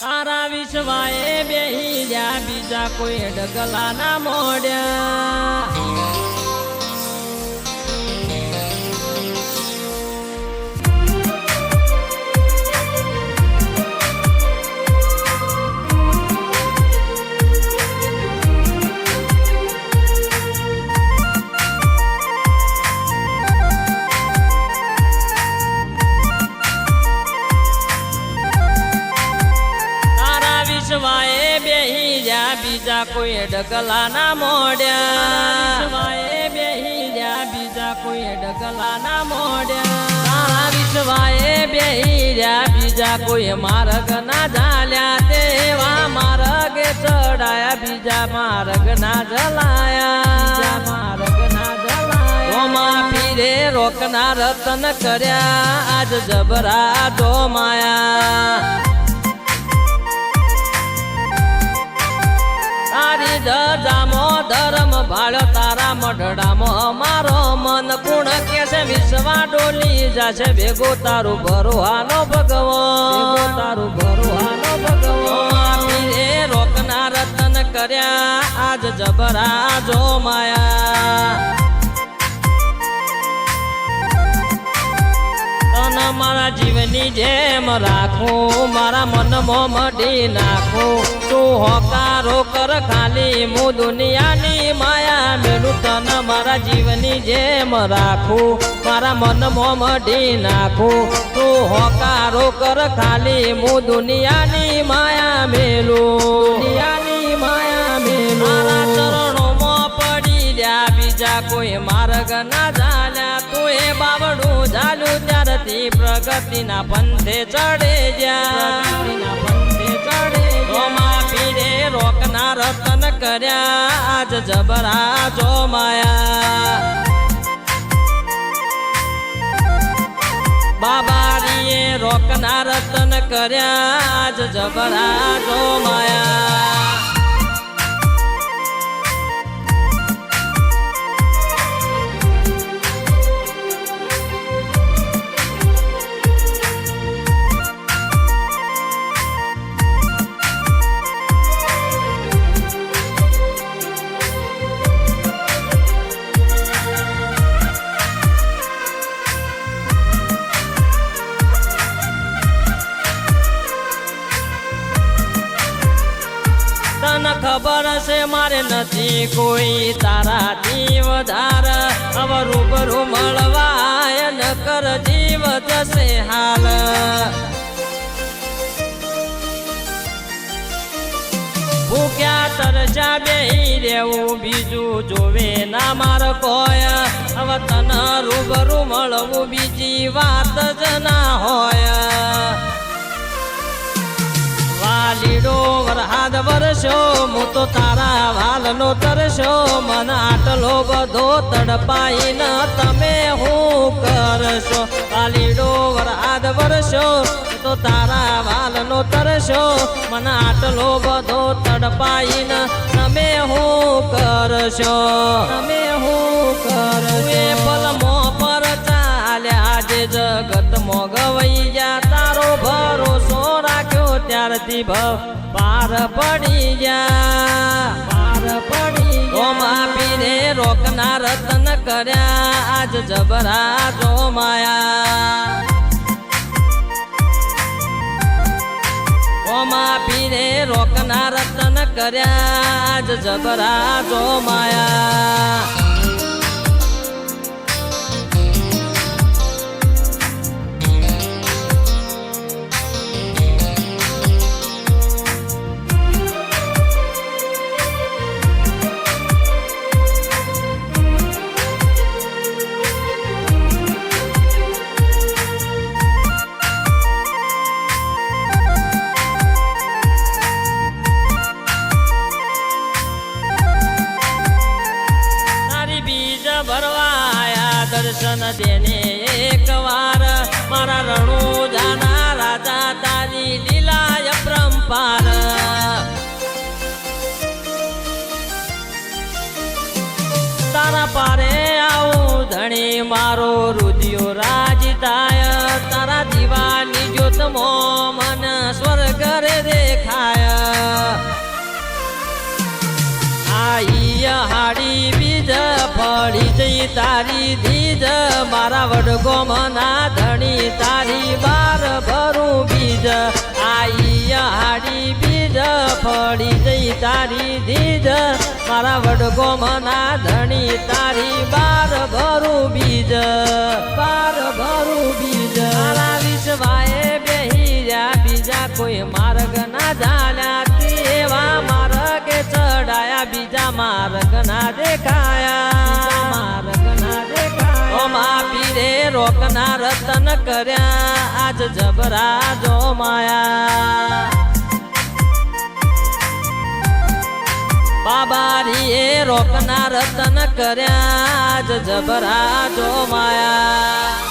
તારા વિશ્વાએ બેહી જા બીજા કોઈ ડગલા ના મોડ્યા વિશ્વાએ બેહી જા બીજા કોઈ ડગલા ના મોડ્યા વિશ્વાએ બેહી જા બીજા કોઈ ડગલા ના મોડ્યા તારા વિશ્વાએ બેહી જા બીજા કોઈ માર્ગ ના ઝાલ્યા તેવા માર્ગે ચડાયા બીજા માર્ગ ના જલાયા માર્ગ ના જલાયા ઓમાં પીરે રોકના રતન કર્યા આજ જબરા જો માયા તારી દજામો ધર્મ ભાળ્યો તારા મઢડામાં અમારો મન કુણ કે છે વિશ્વા ડોલી જાશે ભેગો તારું ભરોહાનો ભગવાન તારું ભરોહાનો ભગવાન પીરે રોકના રતન કર્યા આજ જબરા જો માયા મારા જીવની જેમ રાખું મારા મનમાં મઢી નાખું તું હોકારો કર ખાલી હું દુનિયાની માયા મેલું તને મારા જીવની જેમ રાખું મારા મનમાં મઢી નાખું તું હોકારો કર ખાલી હું દુનિયાની માયા મેલું દુનિયાની માયા મેલું મારા ચરણોમાં પડી રહ્યા બીજા કોઈ માર્ગ ના ઝાલ્યા તું એ બાવડું ઝાલ્યું ત્યારથી પ્રગતિના પંથે ચડે જ્યાં રોમા પીરે રોકના રતન કર્યા આજ જબરા જો માયા બાબારીએ રોકના રતન કર્યા આજ જબરા જો માયા તને ખબર છે મારે નથી કોઈ તારાથી વધારે હવે રૂબરૂ મળવાય ન કર જીવ જશે હાલ ભૂખ્યા તરસ્યા બેહી રહેવું બીજું જોવે ના માર કોઈ હવે તને રૂબરૂ મળવું બીજી વાત જ ના હોય વાલીડો વરહાદ વરસો હું તો તારા વાલનો તરસો મન આટલો બધો તડપાઈ ન તમે હું કરશો વાલીડો વરહાદ વરસો તો તારા વાલનો તરસો મન આટલો બધો તડપાઈ ન તમે હું કરશો તમે હું કરશો એ પલમો પર ચાલ્યા આજે જગત મોગવઈ જા તારો ભરોસો રાખ્યો ત્યારથી પાર પડી ગયા પાર પડી રોમા પીરે રોકના રતન કર્યા આજ જબરા જો માયા રોમા પીરે રોકના રતન કર્યા આજ જબરા જો માયા ભરવાયા દર્શન દેને એક વાર મારા રણુ જાના રાજા તારી લીલાય પરંપાર તારા પારે આવું ધણી મારો રુદિયો રાજ થાય તારા દીવાની જ્યોત મો મન સ્વર્ગ રે દેખ ધણી તારી ધીજ મારા વડગોમના ધણી તારી બાર ભરું બીજ આઈ હાડી બીજ ફળી જઈ તારી ધીજ મારા વડગોમના ધણી તારી બાર ભરું બીજ બાર ભરું બીજ મારા વિશ્વાએ બેહી રહ્યા બીજા કોઈ માર્ગ ના જાણ્યા એવા માર્ગે ચડાયા બીજા માર્ગ ના દેખાયા માર્ગ ના દેખાયા ઓ માપી રે રોકના રતન કર્યા આજ જબરા જો માયા બાબારીએ રોકના રતન કર્યા આજ જબરા જો માયા